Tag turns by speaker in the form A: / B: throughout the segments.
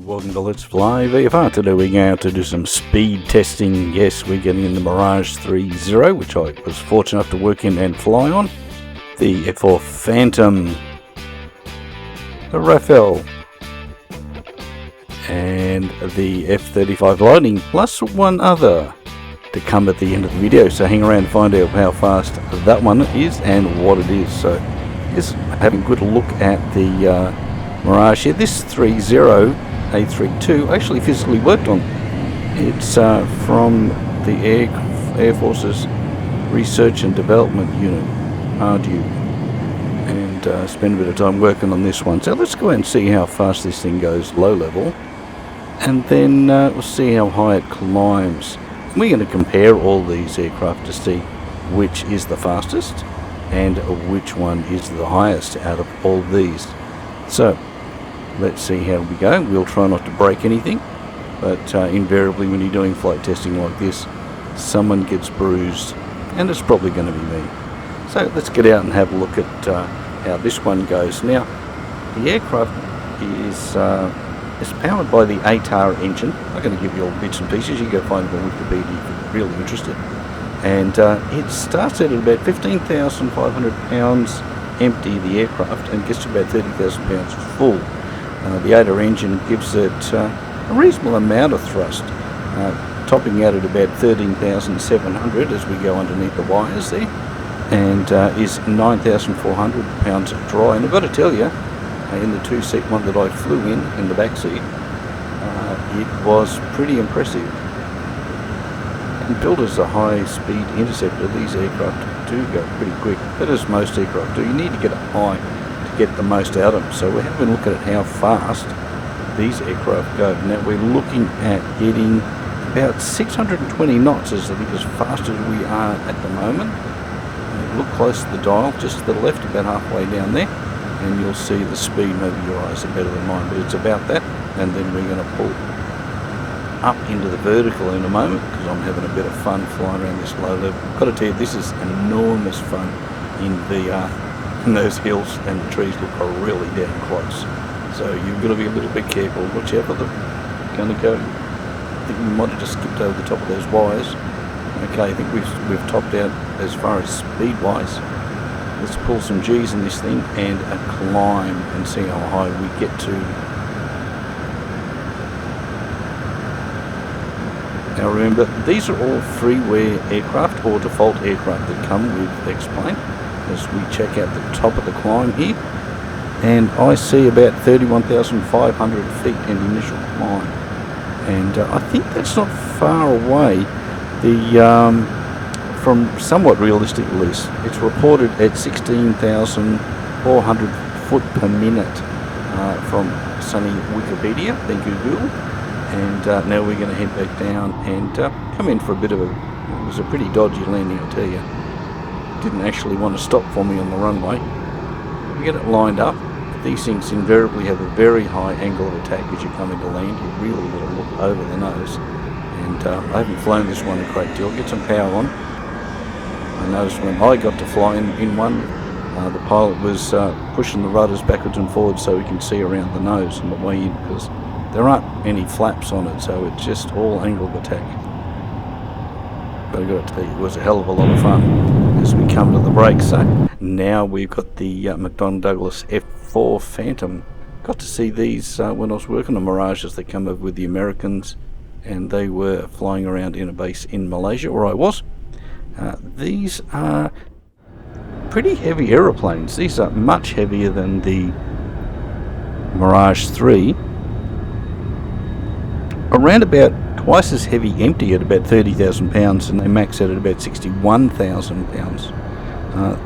A: Welcome to Let's Fly VFR. Today we're going out to do some speed testing. Yes, we're getting in the Mirage 30, which I was fortunate enough to work in and fly on. The F4 Phantom, the Rafale, and the F35 Lightning, plus one other to come at the end of the video. So hang around to find out how fast that one is and what it is. So just having a good look at the Mirage here. This 30A32 actually physically worked on. It's from the Air Force's Research and Development Unit, RDU, and spend a bit of time working on this one. So let's go ahead and see how fast this thing goes low level, and then we'll see how high it climbs. We're going to compare all these aircraft to see which is the fastest and which one is the highest out of all these. So let's see how we go. We'll try not to break anything, but invariably when you're doing flight testing like this, someone gets bruised, and it's probably going to be me. So let's get out and have a look at how this one goes. Now, the aircraft is powered by the ATAR engine. I'm going to give you all bits and pieces. You can go find it on Wikipedia if you're really interested. And it starts at about 15,500 pounds empty, the aircraft, and gets to about 30,000 pounds full. The ATAR engine gives it a reasonable amount of thrust, topping out at about 13,700 as we go underneath the wires there, and is 9,400 pounds dry. And I've got to tell you, in the two-seat one that I flew in the back seat, it was pretty impressive. And built as a high-speed interceptor, these aircraft do go pretty quick, but as most aircraft do, you need to get up high to get the most out of them. So we're having a look at how fast these aircraft go. Now we're looking at getting about 620 knots, as I think as fast as we are at the moment. Look close to the dial, just to the left, about halfway down there, and you'll see the speed. Maybe your eyes are better than mine, but it's about that. And then we're going to pull up into the vertical in a moment, because I'm having a bit of fun flying around this low level. I've got to tell you, this is enormous fun in VR, and those hills and the trees look really damn close. So you've got to be a little bit careful. Watch out for them. Going to go. I think we might have just skipped over the top of those wires. Okay, I think we've topped out as far as speed wise. Let's pull some G's in this thing and climb and see how high we get to. Now remember, these are all freeware aircraft or default aircraft that come with X-Plane. As we check out the top of the climb here, and I see about 31,500 feet in the initial climb, and I think that's not far away from somewhat realistic at least. It's reported at 16,400 foot per minute from sunny Wikipedia. Thank you, Google. And now we're going to head back down and come in for a bit of it was a pretty dodgy landing, I'll tell you. Didn't actually want to stop for me on the runway. We get it lined up. These things invariably have a very high angle of attack as you come into land. You really got to look over the nose. And I haven't flown this one a great deal. Get some power on. I noticed when I got to fly in one, the pilot was pushing the rudders backwards and forwards so we can see around the nose on the way in, because there aren't any flaps on it, so it's just all angle of attack. But I've got to tell you, it was a hell of a lot of fun as we come to the brakes. So now we've got the MacDonald Douglas F4 Phantom. Got to see these when I was working on Mirages. They come over with the Americans, and they were flying around in a base in Malaysia, where I was. These are pretty heavy aeroplanes. These are much heavier than the Mirage 3. Around about twice as heavy empty at about 30,000 pounds, and they max out at about 61,000 pounds.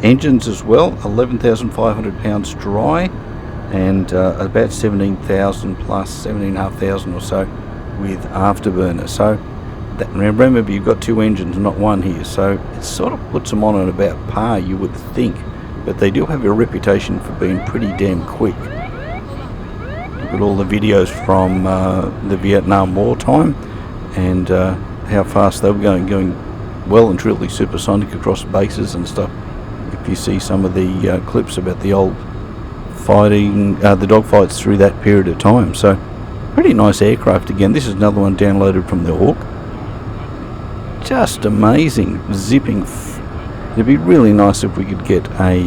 A: Engines as well, 11,500 pounds dry, and about 17,000 plus 17,500 or so with afterburner. So that, remember, you've got two engines, not one here, so it sort of puts them on at about par, you would think, but they do have a reputation for being pretty damn quick. Look at all the videos from the Vietnam War time, and how fast they were going well and truly supersonic across bases and stuff. If you see some of the clips about the old fighting, the dogfights through that period of time. So Pretty nice aircraft again. This is another one downloaded from the Hawk. Just amazing, zipping. It'd be really nice if we could get a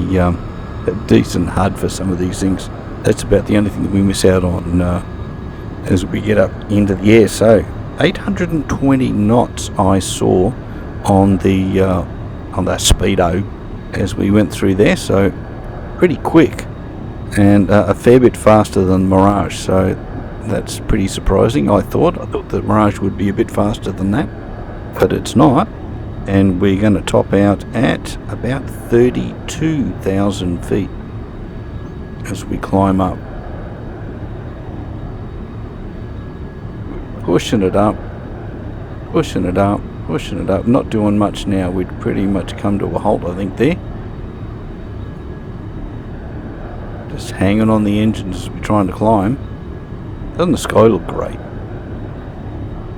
A: decent HUD for some of these things. That's about the only thing that we miss out on as we get up into the air. So 820 knots I saw on the speedo as we went through there, so pretty quick, and a fair bit faster than Mirage, so that's pretty surprising. I thought that Mirage would be a bit faster than that, but it's not. And we're going to top out at about 32,000 feet as we climb up. Pushing it up, pushing it up, pushing it up. Not doing much now. We'd pretty much come to a halt, I think, there. Just hanging on the engines as we're trying to climb. Doesn't the sky look great?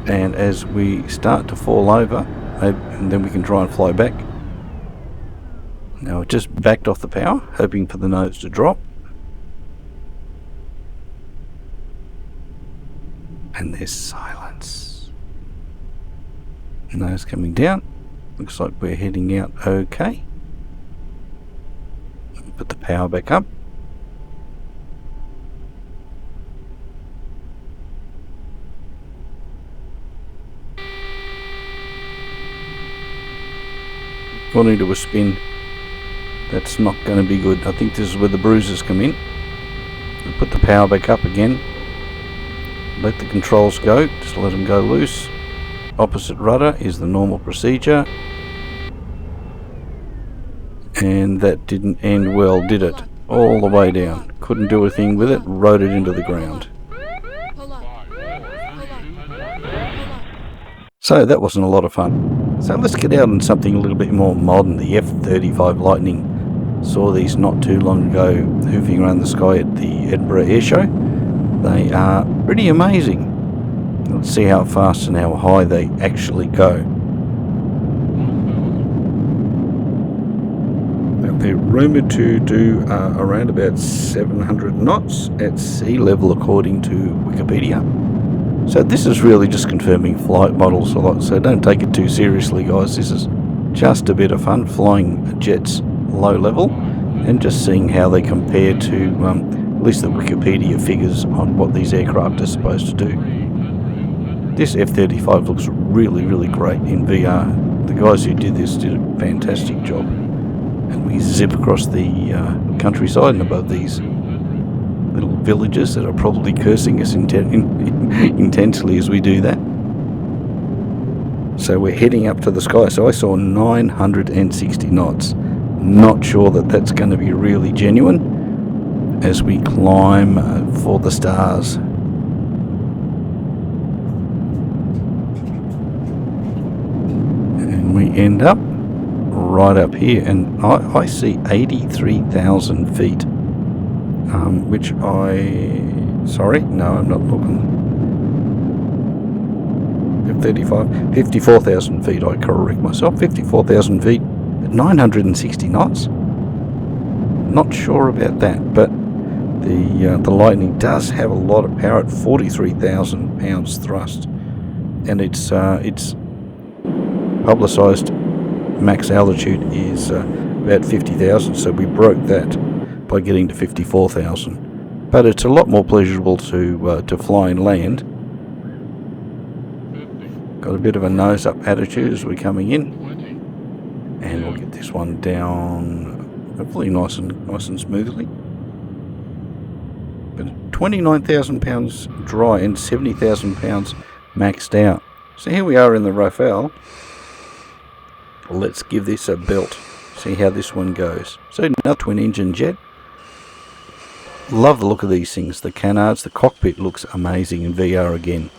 A: And as we start to fall over, and then we can try and fly back. Now it just backed off the power, hoping for the nose to drop. And there's silence. Nose coming down. Looks like we're heading out okay. Put the power back up. Gone into a spin. That's not going to be good. I think this is where the bruises come in. We'll put the power back up again. Let the controls go, just let them go loose. Opposite rudder is the normal procedure. And that didn't end well, did it? All the way down. Couldn't do a thing with it, rode it into the ground. So that wasn't a lot of fun. So let's get out on something a little bit more modern, the F35 Lightning. Saw these not too long ago, hoofing around the sky at the Edinburgh Air Show. They are pretty amazing. Let's see how fast and how high they actually go. Now they're rumoured to do around about 700 knots at sea level according to Wikipedia. So this is really just confirming flight models a lot, so don't take it too seriously, guys. This is just a bit of fun, flying jets low level and just seeing how they compare to at least the Wikipedia figures on what these aircraft are supposed to do. This F35 looks really, really great in VR. The guys who did this did a fantastic job. And we zip across the countryside and above these little villages that are probably cursing us intensely as we do that. So we're heading up to the sky. So I saw 960 knots. Not sure that that's going to be really genuine as we climb for the stars. And we end up right up here, and I see 83,000 feet, which sorry, no, I'm not looking. F35, 54,000 feet, I correct myself, 54,000 feet at 960 knots. Not sure about that, but the Lightning does have a lot of power at 43,000 pounds thrust, and it's publicised max altitude is about 50,000, so we broke that by getting to 54,000. But it's a lot more pleasurable to fly and land. Got a bit of a nose up attitude as we're coming in, and we'll get this one down hopefully nice and smoothly. But 29,000 pounds dry and 70,000 pounds maxed out. So here we are in the Rafale. Let's give this a belt. See how this one goes. So another twin engine jet. Love the look of these things. The canards, the cockpit looks amazing in VR again.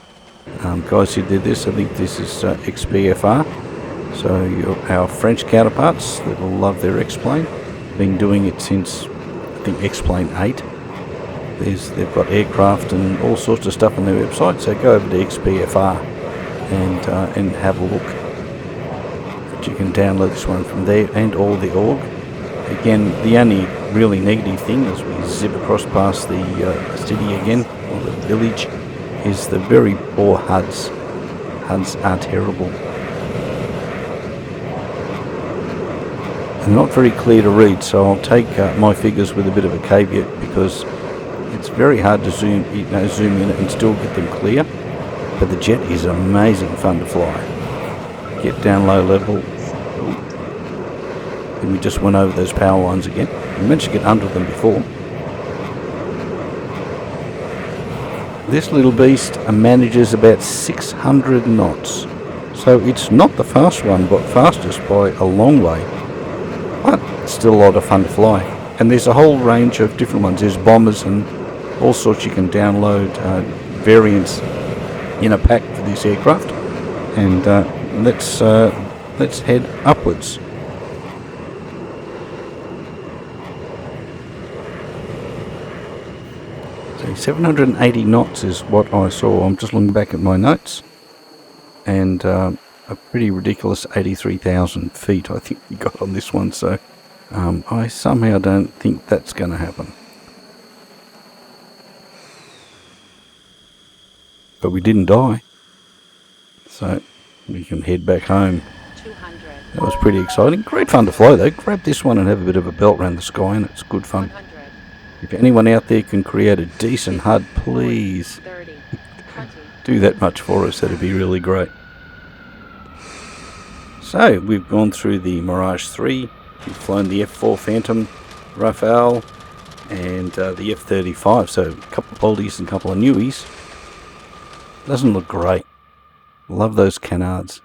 A: Guys who did this, I think this is XBFR. So our French counterparts that will love their X-plane. Been doing it since I think X-plane 8. They've got aircraft and all sorts of stuff on their website. So go over to XBFR and have a look. But you can download this one from there and all the org. Again, the only really negative thing as we zip across past the city again, or the village, is the very poor HUDs. HUDs are terrible. They're not very clear to read, so I'll take my figures with a bit of a caveat, because it's very hard to zoom in and still get them clear. But the jet is amazing fun to fly. Get down low level. And we just went over those power lines again. We managed to get under them before. This little beast manages about 600 knots. So it's not the fast one, but fastest by a long way. But it's still a lot of fun to fly. And there's a whole range of different ones. There's bombers and all sorts you can download, variants in a pack for this aircraft. And let's head upwards. So 780 knots is what I saw. I'm just looking back at my notes, and a pretty ridiculous 83,000 feet I think we got on this one. So I somehow don't think that's going to happen. But we didn't die, so we can head back home. 200. That was pretty exciting. Great fun to fly though. Grab this one and have a bit of a belt around the sky, and it's good fun. 100. If anyone out there can create a decent HUD, please 30, do that much for us. That'd be really great. So we've gone through the Mirage 3, we've flown the F4 Phantom, Rafale, and the F35. So a couple of oldies and a couple of newies. Doesn't look great. Love those canards.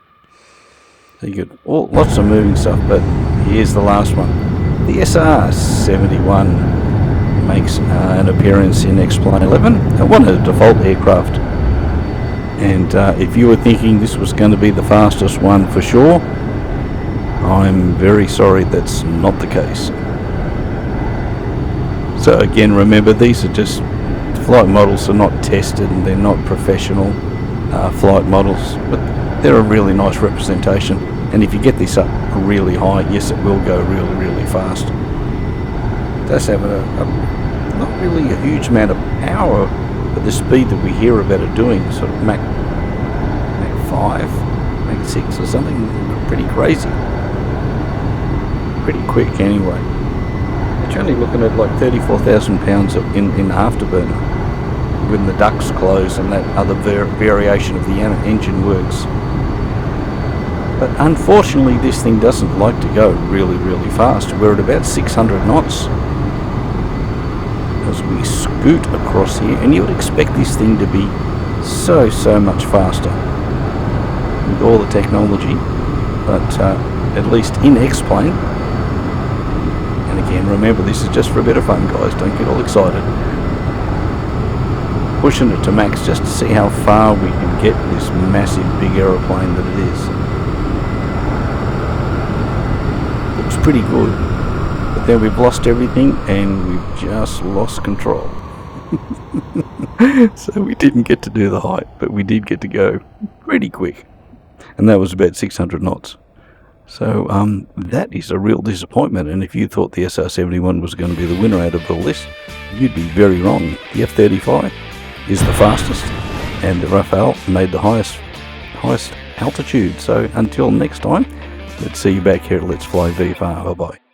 A: So you get lots of moving stuff, but here's the last one. The SR-71 makes an appearance in X-Plane 11, one of the default aircraft. And if you were thinking this was going to be the fastest one for sure, I'm very sorry that's not the case. So again, remember, these are just flight models, are not tested and they're not professional flight models, but they're a really nice representation. And if you get this up really high, yes, it will go really, really fast. It does have not really a huge amount of power, but the speed that we hear about it doing, sort of Mach 5, Mach 6 or something, pretty crazy. Pretty quick anyway. It's only looking at like 34,000 pounds in afterburner when the ducts close and that other variation of the engine works. But unfortunately this thing doesn't like to go really, really fast. We're at about 600 knots as we scoot across here, and you would expect this thing to be so much faster with all the technology, but at least in X-Plane. And again, remember, this is just for a bit of fun, guys, don't get all excited. Pushing it to max just to see how far we can get this massive big aeroplane that it is. Looks pretty good. But then we've lost everything and we've just lost control. So we didn't get to do the height, but we did get to go pretty quick. And that was about 600 knots. So that is a real disappointment. And if you thought the SR-71 was going to be the winner out of all this, you'd be very wrong. The F-35 is the fastest, and the Rafale made the highest altitude. So until next time, let's see you back here at Let's Fly VFR. Bye-bye.